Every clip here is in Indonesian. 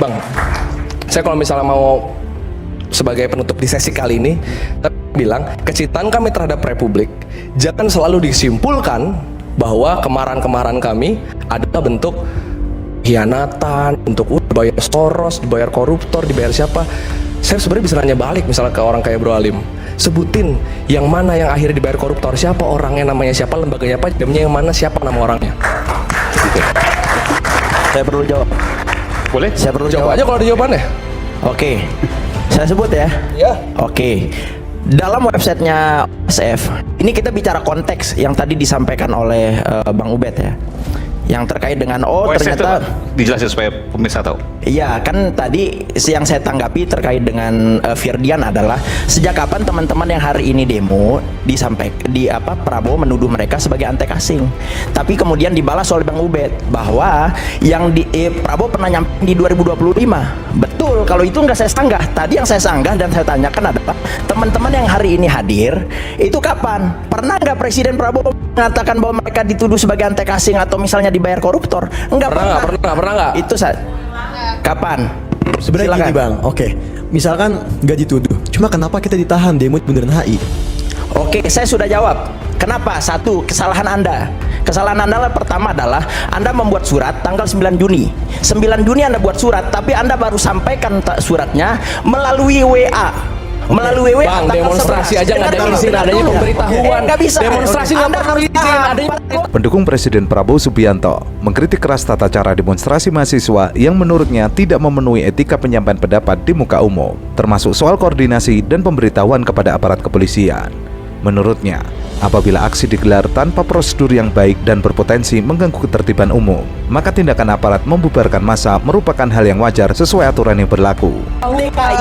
Bang, saya kalau misalnya mau sebagai penutup di sesi kali ini, tapi bilang kecintaan kami terhadap Republik jangan selalu disimpulkan bahwa kemarahan-kemarahan kami adalah bentuk hianatan, bentuk dibayar Soros, dibayar koruptor, dibayar siapa. Saya sebenarnya bisa nanya balik misalnya ke orang kayak Bro Alim, sebutin yang mana yang akhirnya dibayar koruptor, siapa orangnya, namanya siapa, lembaganya apa, jamnya yang mana, siapa nama orangnya. Gitu. Saya perlu jawab. Boleh? Saya perlu jawab aja kalau ada jawabannya. Oke, saya sebut ya. Ya. Oke, dalam websitenya OSF, ini kita bicara konteks yang tadi disampaikan oleh Bang Ubed ya, yang terkait dengan ternyata dijelasin supaya pemirsa tahu. Iya, kan tadi yang saya tanggapi terkait dengan Firdian adalah sejak kapan teman-teman yang hari ini demo Prabowo menuduh mereka sebagai antek asing. Tapi kemudian dibalas oleh Bang Ubed bahwa yang Prabowo pernah nyampe di 2025. Betul, kalau itu nggak saya sanggah. Tadi yang saya sanggah dan saya tanyakan adalah teman-teman yang hari ini hadir itu kapan? Pernah nggak Presiden Prabowo mengatakan bahwa mereka dituduh sebagai antek asing atau misalnya dibayar koruptor? Enggak pernah nggak? Itu saat kapan? Sebenarnya gini Bang, oke. Misalkan nggak dituduh, cuma kenapa kita ditahan demo bundaran HI? Oke, saya sudah jawab. Kenapa? Satu, kesalahan Anda. Kesalahan Anda pertama adalah Anda membuat surat tanggal 9 Juni. 9 Juni Anda buat surat, tapi Anda baru sampaikan suratnya melalui WA. Melalui WA. Bang, demonstrasi 11. Aja nggak ada izin, adanya pemberitahuan. Nggak bisa. Demonstrasi nggak perlu izin, adanya. Pendukung Presiden Prabowo Subianto mengkritik keras tata cara demonstrasi mahasiswa yang menurutnya tidak memenuhi etika penyampaian pendapat di muka umum, termasuk soal koordinasi dan pemberitahuan kepada aparat kepolisian. Menurutnya, apabila aksi digelar tanpa prosedur yang baik dan berpotensi mengganggu ketertiban umum, maka tindakan aparat membubarkan massa merupakan hal yang wajar sesuai aturan yang berlaku.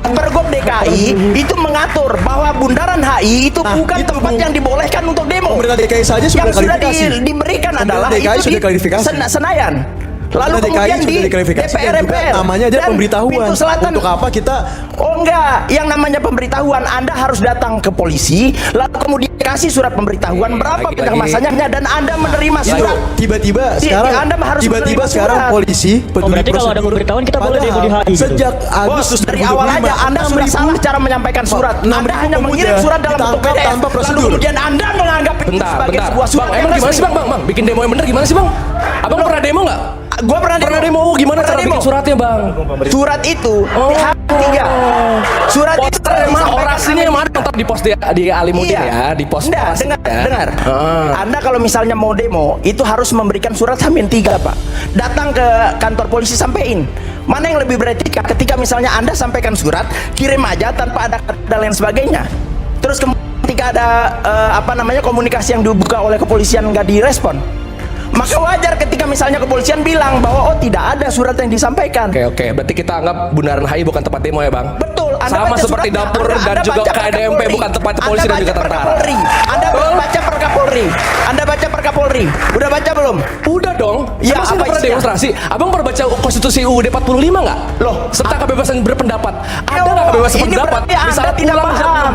Pergub DKI itu mengatur bahwa bundaran HI itu bukan tempat yang dibolehkan untuk demo. Pemerintah DKI saja sudah klarifikasi. Yang sudah diberikan adalah DKI itu sudah klarifikasi. Senayan. Lalu kemudian di DPR MPR namanya aja pemberitahuan. Untuk apa kita? Oh enggak, yang namanya pemberitahuan Anda harus datang ke polisi, lalu kemudian kasih surat pemberitahuan berapa bidang masanya dan Anda menerima surat. Tiba-tiba sekarang polisi berarti kalau ada pemberitahuan kita boleh demo di HI. Sejak Agustus dari awal aja Anda sudah salah cara menyampaikan surat. Anda hanya mengirim surat dalam bentuk PDF tanpa prosedur. Lalu kemudian Anda menganggap itu sebagai sebuah surat. Bang, emang gimana sih bang? Bikin demo yang bener gimana sih bang? Abang pernah demo nggak? Gua pernah demo. Gimana cara bikin suratnya bang? Surat itu H3. Surat itu orasinya yang mana ntar di post di Alimudin ya, di post. Dengar. Anda kalau misalnya mau demo itu harus memberikan surat H-3 Pak. Datang ke kantor polisi sampein. Mana yang lebih beretika ketika misalnya Anda sampaikan surat, kirim aja tanpa ada dan lain sebagainya. Terus ketika ada komunikasi yang dibuka oleh kepolisian nggak direspon, maka wajar ketika misalnya kepolisian bilang bahwa tidak ada surat yang disampaikan. Oke, berarti kita anggap bundaran HI bukan tempat demo ya bang? Betul. Sama seperti dapur dan juga KDMP bukan tempat polisi dan juga tentara. Anda baca Perkapolri. Anda baca Perkapolri. Udah baca belum? Udah dong. Ya, apa pernah demonstrasi? Abang pernah baca konstitusi UUD 45 nggak? Loh, serta kebebasan berpendapat. Ada nggak kebebasan berpendapat? Anda tidak paham.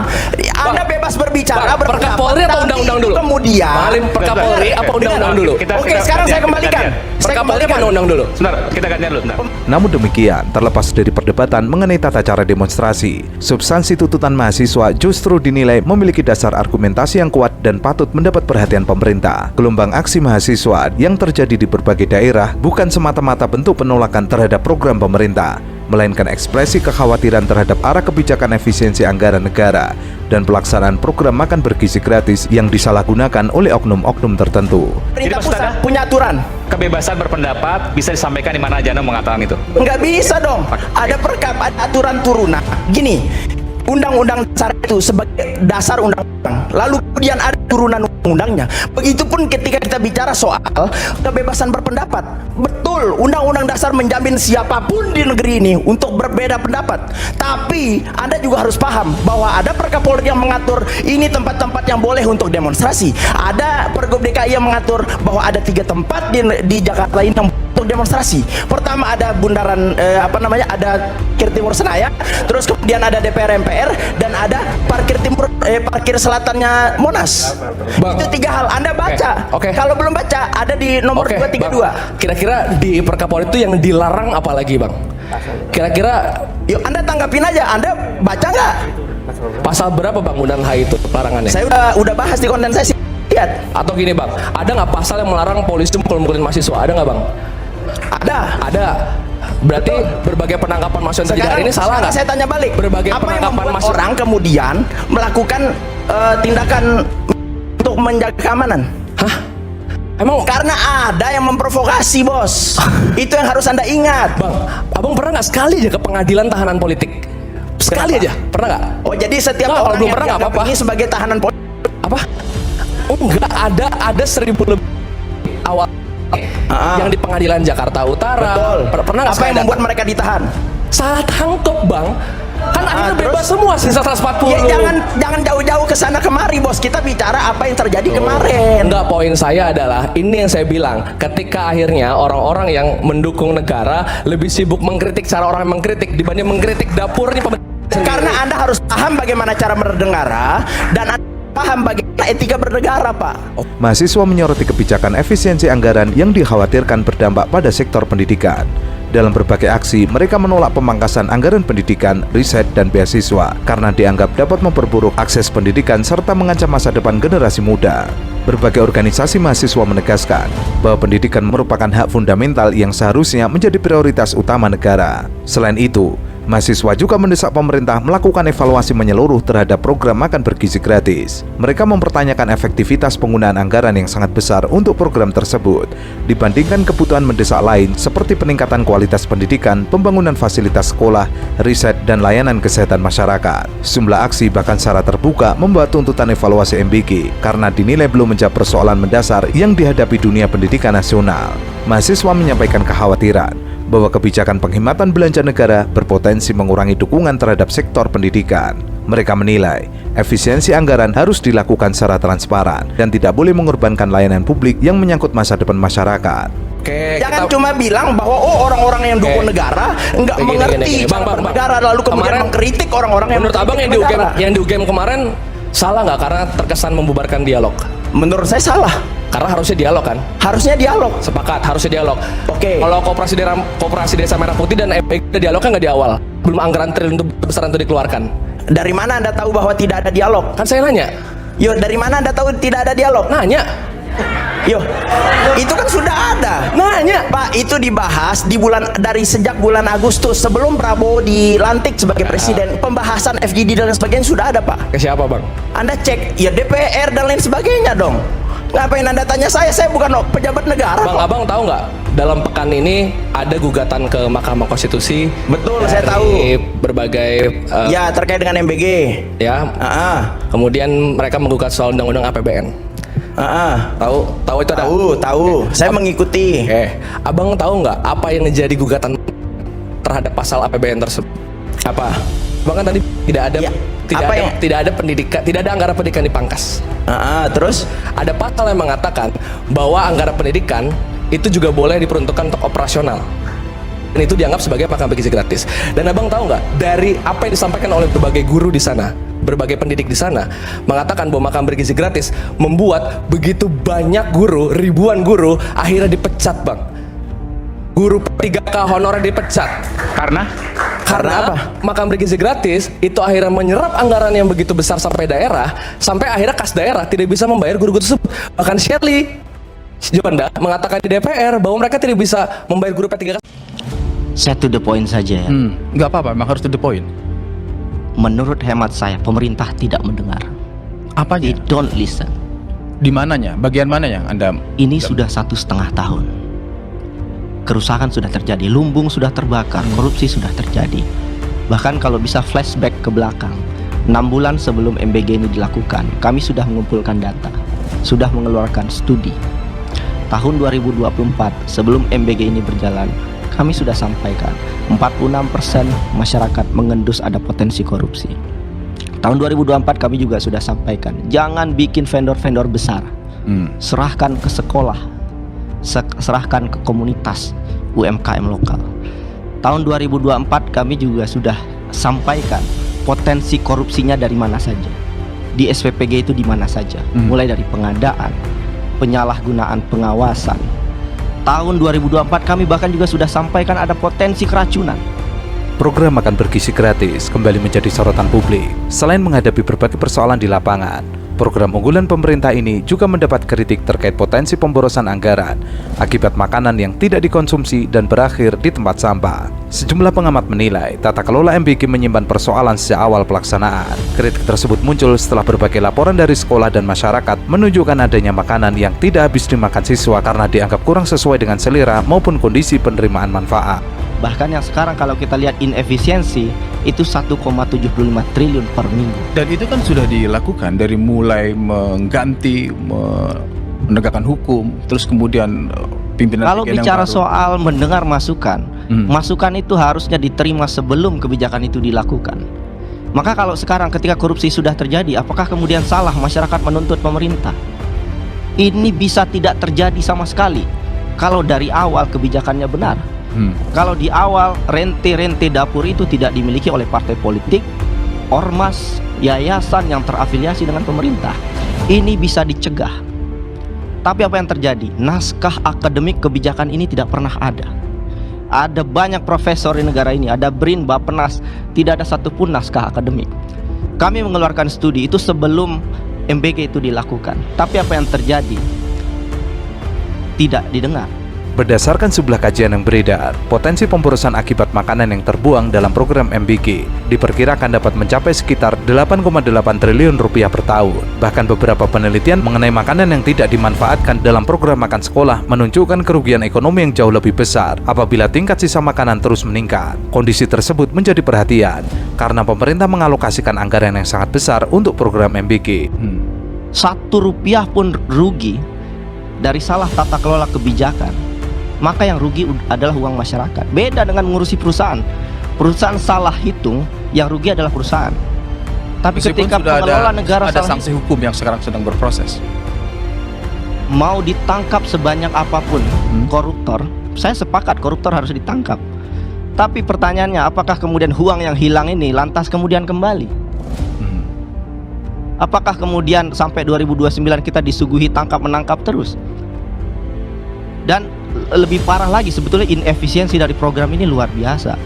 Anda bebas berbicara, Perkapolri atau undang-undang dulu? Kemudian Perkapolri apa undang-undang dulu? Oke, sekarang saya kembalikan. Perkapolri apa undang-undang dulu? Sebentar, kita gantian dulu. Namun demikian, terlepas dari perdebatan mengenai tata cara demonstrasi, substansi tuntutan mahasiswa justru dinilai memiliki dasar argumentasi yang kuat dan patut mendapat perhatian pemerintah. Gelombang aksi mahasiswa yang terjadi di berbagai daerah bukan semata-mata bentuk penolakan terhadap program pemerintah, melainkan ekspresi kekhawatiran terhadap arah kebijakan efisiensi anggaran negara dan pelaksanaan program makan bergizi gratis yang disalahgunakan oleh oknum-oknum tertentu. Pemerintah pusat punya aturan. Kebebasan berpendapat bisa disampaikan di mana aja Anda mengatakan itu? Nggak bisa dong. Ada aturan turunan. Gini, undang-undang dasar itu sebagai dasar undang-undang. Lalu kemudian ada turunan undang-undangnya. Begitupun ketika kita bicara soal kebebasan berpendapat. Betul, undang-undang dasar menjamin siapapun di negeri ini untuk berbeda pendapat. Tapi Anda juga harus paham bahwa ada Perkapolri yang mengatur ini tempat-tempat yang boleh untuk demonstrasi. Ada Pergub DKI yang mengatur bahwa ada 3 tempat di Jakarta ini yang untuk demonstrasi. Pertama ada bundaran ada Parkir Timur Senayan, terus kemudian ada DPR MPR dan ada parkir selatannya Monas. Bang, itu 3 hal. Anda baca. Oke. Kalau belum baca ada di nomor 232. Kira-kira di Perkapolri itu yang dilarang apa lagi bang? Kira-kira Yuk Anda tanggapin aja. Anda baca nggak? pasal berapa Bang Undang HI itu larangannya? Saya udah bahas di kondensasi. Lihat. Atau gini Bang, ada nggak pasal yang melarang polisi mukul-mukulin mahasiswa? Ada nggak Bang? Ada. Berarti berbagai penangkapan mahasiswa yang terjadi hari ini salah nggak? Saya tanya balik. Berbagai apa yang penangkapan membuat mahasiswa orang kemudian melakukan tindakan untuk menjaga keamanan? Hah? Emang Karena ada yang memprovokasi, bos. Itu yang harus Anda ingat. Bang, abang pernah nggak sekali aja ke pengadilan tahanan politik? Sekali aja, pernah nggak? Oh, jadi setiap Nggak, kalau orang belum yang pernah nggak dianggap apa-apa. ini sebagai tahanan politik. Apa? Oh enggak, ada 1000 lebih awal yang di pengadilan Jakarta Utara. Betul. Pernah nggak Apa yang membuat mereka ditahan? salah tangkep Bang? Kan akhirnya terus? bebas semua sisa 140. Ya, jangan jauh-jauh ke sana kemari, bos. Kita bicara apa yang terjadi kemarin. Enggak, poin saya adalah ini yang saya bilang, ketika akhirnya orang-orang yang mendukung negara lebih sibuk mengkritik cara orang yang mengkritik dibanding mengkritik dapur nih pemerintah. Karena Anda harus paham bagaimana cara bernegara dan Anda paham bagaimana etika bernegara, Pak. Mahasiswa menyoroti kebijakan efisiensi anggaran yang dikhawatirkan berdampak pada sektor pendidikan. Dalam berbagai aksi, mereka menolak pemangkasan anggaran pendidikan, riset, dan beasiswa karena dianggap dapat memperburuk akses pendidikan serta mengancam masa depan generasi muda. Berbagai organisasi mahasiswa menegaskan bahwa pendidikan merupakan hak fundamental yang seharusnya menjadi prioritas utama negara. Selain itu, mahasiswa juga mendesak pemerintah melakukan evaluasi menyeluruh terhadap program makan bergizi gratis. Mereka mempertanyakan efektivitas penggunaan anggaran yang sangat besar untuk program tersebut dibandingkan kebutuhan mendesak lain seperti peningkatan kualitas pendidikan, pembangunan fasilitas sekolah, riset, dan layanan kesehatan masyarakat. Sejumlah aksi bahkan secara terbuka membuat tuntutan evaluasi MBG karena dinilai belum menjawab persoalan mendasar yang dihadapi dunia pendidikan nasional. Mahasiswa menyampaikan kekhawatiran bahwa kebijakan penghematan belanja negara berpotensi mengurangi dukungan terhadap sektor pendidikan. Mereka menilai efisiensi anggaran harus dilakukan secara transparan dan tidak boleh mengorbankan layanan publik yang menyangkut masa depan masyarakat. Oke, Jangan cuma bilang bahwa orang-orang yang dukung negara enggak Gini, mengerti gini. cara Bang. bernegara lalu kemudian Kemarin, mengkritik orang-orang yang menurut abang yang di negara. UGM kemarin salah nggak karena terkesan membubarkan dialog? Menurut saya salah. Karena harusnya dialog kan? Harusnya dialog. Sepakat, harusnya dialog. Oke. Kalau koperasi Desa Merah Putih dan MPG dialognya nggak di awal, belum anggaran triliun besar itu dikeluarkan. Dari mana Anda tahu bahwa tidak ada dialog? Kan saya nanya, Yo, dari mana Anda tahu tidak ada dialog? nanya, Yo, itu kan sudah ada. nanya. Pak, itu dibahas dari sejak bulan Agustus sebelum Prabowo dilantik sebagai presiden. Pembahasan FGD dan lain sebagainya sudah ada, Pak. Ke siapa bang? Anda cek, ya DPR dan lain sebagainya dong. Ngapain Anda tanya saya bukan pejabat negara Bang, kok. abang tahu nggak? Dalam pekan ini ada gugatan ke Mahkamah Konstitusi. Betul, saya dari tahu. berbagai Ya, terkait dengan MBG. ya. Kemudian mereka menggugat soal undang-undang APBN. Tahu itu ada? Tahu. Saya mengikuti. Oke, abang tahu nggak apa yang menjadi gugatan terhadap pasal APBN tersebut? Apa? Bang kan tadi tidak ada, Ya, apa yang- tidak ada pendidikan, tidak ada anggaran pendidikan dipangkas. Terus? Ada pasal yang mengatakan bahwa anggaran pendidikan itu juga boleh diperuntukkan untuk operasional. Dan itu dianggap sebagai makan bergizi gratis. Dan abang tahu nggak dari apa yang disampaikan oleh berbagai guru di sana, berbagai pendidik di sana mengatakan bahwa makan bergizi gratis membuat begitu banyak guru, ribuan guru akhirnya dipecat bang. Guru 3K honorer dipecat. Karena Karena apa? makan bergizi gratis itu akhirnya menyerap anggaran yang begitu besar sampai daerah, sampai akhirnya kas daerah tidak bisa membayar guru-guru tersebut. Bahkan Shirley Juanda mengatakan di DPR bahwa mereka tidak bisa membayar guru P3K. Saya to the point saja ya. Nggak apa-apa, memang harus to the point. Menurut hemat saya, pemerintah tidak mendengar. They Apanya? don't listen. Di mananya? Bagian mana yang Anda? Ini sudah 1,5 tahun. Kerusakan sudah terjadi, lumbung sudah terbakar, korupsi sudah terjadi. Bahkan kalau bisa flashback ke belakang, 6 bulan sebelum MBG ini dilakukan, kami sudah mengumpulkan data, sudah mengeluarkan studi. Tahun 2024 sebelum MBG ini berjalan, kami sudah sampaikan 46% masyarakat mengendus ada potensi korupsi. Tahun 2024 kami juga sudah sampaikan, jangan bikin vendor-vendor besar, serahkan ke sekolah, serahkan ke komunitas UMKM lokal. Tahun 2024 kami juga sudah sampaikan potensi korupsinya dari mana saja, di SPPG itu di mana saja, mulai dari pengadaan, penyalahgunaan pengawasan. Tahun 2024 kami bahkan juga sudah sampaikan ada potensi keracunan. program makan bergizi gratis kembali menjadi sorotan publik. Selain menghadapi berbagai persoalan di lapangan, program unggulan pemerintah ini juga mendapat kritik terkait potensi pemborosan anggaran akibat makanan yang tidak dikonsumsi dan berakhir di tempat sampah. Sejumlah pengamat menilai tata kelola MBG menyimpan persoalan sejak awal pelaksanaan. Kritik tersebut muncul setelah berbagai laporan dari sekolah dan masyarakat menunjukkan adanya makanan yang tidak habis dimakan siswa karena dianggap kurang sesuai dengan selera maupun kondisi penerimaan manfaat. Bahkan yang sekarang kalau kita lihat inefisiensi itu 1,75 triliun per minggu. Dan itu kan sudah dilakukan dari mulai mengganti, menegakkan hukum, terus kemudian pimpinan Kalau yang bicara baru. soal mendengar masukan, masukan itu harusnya diterima sebelum kebijakan itu dilakukan. Maka kalau sekarang ketika korupsi sudah terjadi, apakah kemudian salah masyarakat menuntut pemerintah? Ini bisa tidak terjadi sama sekali kalau dari awal kebijakannya benar. Kalau di awal rente-rente dapur itu tidak dimiliki oleh partai politik, ormas, yayasan yang terafiliasi dengan pemerintah, ini bisa dicegah. Tapi apa yang terjadi? Naskah akademik kebijakan ini tidak pernah ada. Ada banyak profesor di negara ini, ada BRIN, Bappenas, tidak ada satupun naskah akademik. Kami mengeluarkan studi itu sebelum MBG itu dilakukan. Tapi apa yang terjadi? Tidak didengar. Berdasarkan sebuah kajian yang beredar, potensi pemborosan akibat makanan yang terbuang dalam program MBG diperkirakan dapat mencapai sekitar 8,8 triliun rupiah per tahun. Bahkan beberapa penelitian mengenai makanan yang tidak dimanfaatkan dalam program makan sekolah menunjukkan kerugian ekonomi yang jauh lebih besar apabila tingkat sisa makanan terus meningkat. Kondisi tersebut menjadi perhatian karena pemerintah mengalokasikan anggaran yang sangat besar untuk program MBG. Rp1 pun rugi dari salah tata kelola kebijakan, maka yang rugi adalah uang masyarakat. Beda dengan mengurusi perusahaan. Perusahaan salah hitung, yang rugi adalah perusahaan. Tapi Meskipun ketika sudah pengelola negara ada salah sanksi hukum yang sekarang sedang berproses. mau ditangkap sebanyak apapun koruptor, saya sepakat koruptor harus ditangkap. Tapi pertanyaannya, apakah kemudian uang yang hilang ini lantas kemudian kembali? Apakah kemudian sampai 2029 kita disuguhi tangkap menangkap terus? Dan lebih parah lagi, sebetulnya inefisiensi dari program ini luar biasa.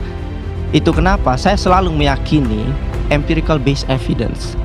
Itu kenapa saya selalu meyakini empirical based evidence.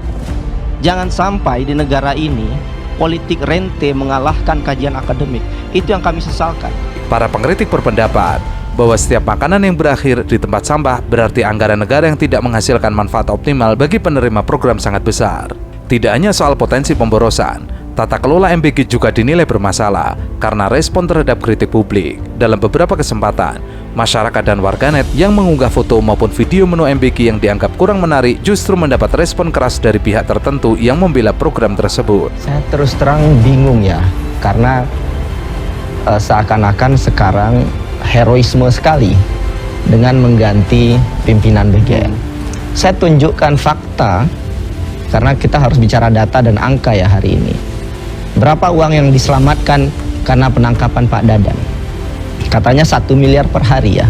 Jangan sampai di negara ini politik rente mengalahkan kajian akademik. Itu yang kami sesalkan. Para pengkritik berpendapat bahwa setiap makanan yang berakhir di tempat sampah berarti anggaran negara yang tidak menghasilkan manfaat optimal bagi penerima program sangat besar. Tidak hanya soal potensi pemborosan, tata kelola MBG juga dinilai bermasalah karena respon terhadap kritik publik. Dalam beberapa kesempatan, masyarakat dan warganet yang mengunggah foto maupun video menu MBG yang dianggap kurang menarik justru mendapat respon keras dari pihak tertentu yang membela program tersebut. Saya terus terang bingung ya, karena seakan-akan sekarang heroisme sekali dengan mengganti pimpinan BGN. Saya tunjukkan fakta, karena kita harus bicara data dan angka ya hari ini. Berapa uang yang diselamatkan karena penangkapan Pak Dadan? Katanya 1 miliar per hari ya.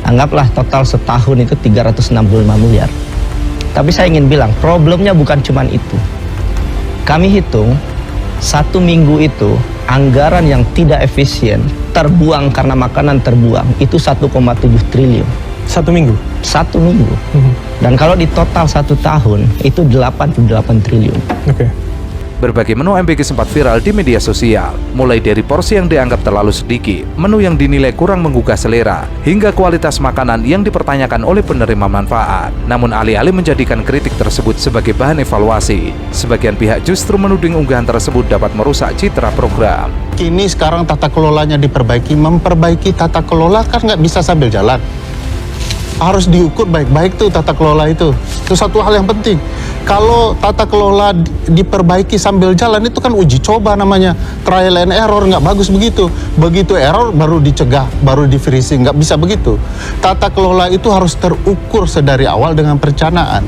Anggaplah total setahun itu 365 miliar. Tapi saya ingin bilang, problemnya bukan cuma itu. Kami hitung 1 minggu itu anggaran yang tidak efisien terbuang karena makanan terbuang itu 1,7 triliun. 1 minggu? 1 minggu. Dan kalau di total 1 tahun itu 88 triliun. Oke. Berbagai menu MBG sempat viral di media sosial, mulai dari porsi yang dianggap terlalu sedikit, menu yang dinilai kurang menggugah selera, hingga kualitas makanan yang dipertanyakan oleh penerima manfaat. Namun alih-alih menjadikan kritik tersebut sebagai bahan evaluasi, sebagian pihak justru menuding unggahan tersebut dapat merusak citra program. Ini sekarang tata kelolanya diperbaiki, memperbaiki tata kelola kan nggak bisa sambil jalan. Harus diukur baik-baik tuh tata kelola itu satu hal yang penting. Kalau tata kelola diperbaiki sambil jalan itu kan uji coba namanya, trial and error, nggak bagus begitu. Begitu error baru dicegah, baru di freezing, nggak bisa begitu. Tata kelola itu harus terukur sedari awal dengan perencanaan.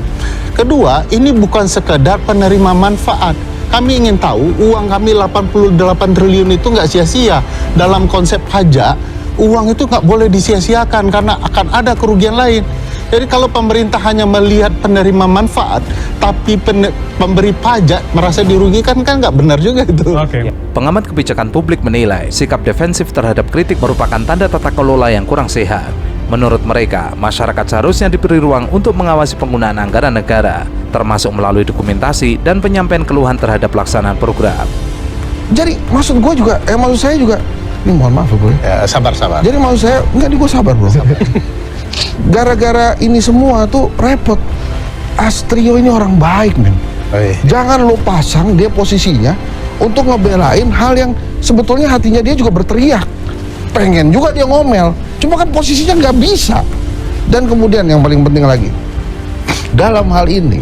Kedua, ini bukan sekedar penerima manfaat. Kami ingin tahu uang kami 88 triliun itu nggak sia-sia. Dalam konsep pajak, uang itu nggak boleh disia-siakan karena akan ada kerugian lain. Jadi kalau pemerintah hanya melihat penerima manfaat, tapi pemberi pajak merasa dirugikan, kan nggak benar juga itu. Pengamat kebijakan publik menilai sikap defensif terhadap kritik merupakan tanda tata kelola yang kurang sehat. Menurut mereka, masyarakat seharusnya diberi ruang untuk mengawasi penggunaan anggaran negara, termasuk melalui dokumentasi dan penyampaian keluhan terhadap pelaksanaan program. Jadi maksud saya juga, ini mohon maaf bro. Sabar. Jadi maksud saya, enggak nih gue sabar bro. Gara-gara ini semua tuh repot. Astrio ini orang baik men. Jangan lo pasang dia posisinya untuk ngebelain hal yang sebetulnya hatinya dia juga berteriak. Pengen juga dia ngomel, cuma kan posisinya nggak bisa. Dan kemudian yang paling penting lagi, dalam hal ini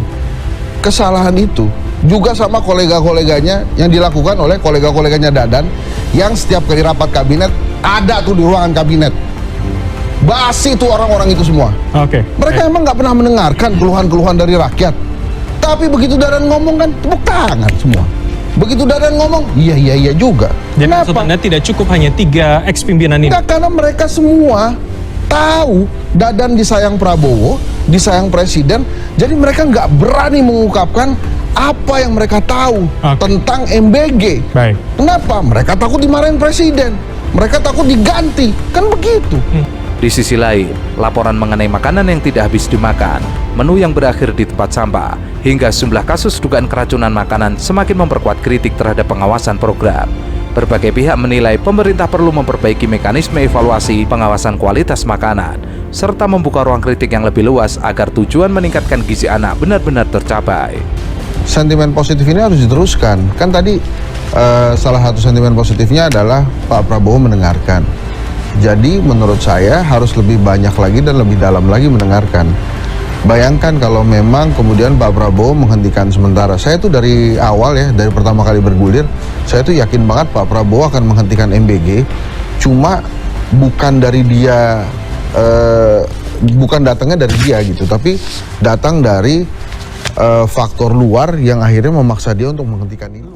kesalahan itu juga sama kolega-koleganya yang dilakukan oleh kolega-koleganya Dadan yang setiap kali rapat kabinet ada tuh di ruangan kabinet. Basi tuh orang-orang itu semua. Mereka emang nggak pernah mendengarkan keluhan-keluhan dari rakyat. Tapi begitu Dadan ngomong kan tepuk tangan semua. Begitu Dadan ngomong, iya juga. Jadi maksudnya tidak cukup hanya 3 ex-pimpinan ini? Enggak, karena mereka semua tahu Dadan disayang Prabowo, disayang Presiden. Jadi mereka nggak berani mengungkapkan apa yang mereka tahu tentang MBG. Baik. Kenapa? Mereka takut dimarahin Presiden. Mereka takut diganti. Kan begitu. Di sisi lain, laporan mengenai makanan yang tidak habis dimakan, menu yang berakhir di tempat sampah, hingga sejumlah kasus dugaan keracunan makanan semakin memperkuat kritik terhadap pengawasan program. Berbagai pihak menilai pemerintah perlu memperbaiki mekanisme evaluasi pengawasan kualitas makanan, serta membuka ruang kritik yang lebih luas agar tujuan meningkatkan gizi anak benar-benar tercapai. Sentimen positif ini harus diteruskan. Kan tadi salah satu sentimen positifnya adalah Pak Prabowo mendengarkan. Jadi menurut saya harus lebih banyak lagi dan lebih dalam lagi mendengarkan. Bayangkan kalau memang kemudian Pak Prabowo menghentikan sementara. Saya tuh dari awal ya, dari pertama kali bergulir, saya tuh yakin banget Pak Prabowo akan menghentikan MBG. Cuma bukan dari dia, bukan datangnya dari dia gitu, tapi datang dari faktor luar yang akhirnya memaksa dia untuk menghentikan itu.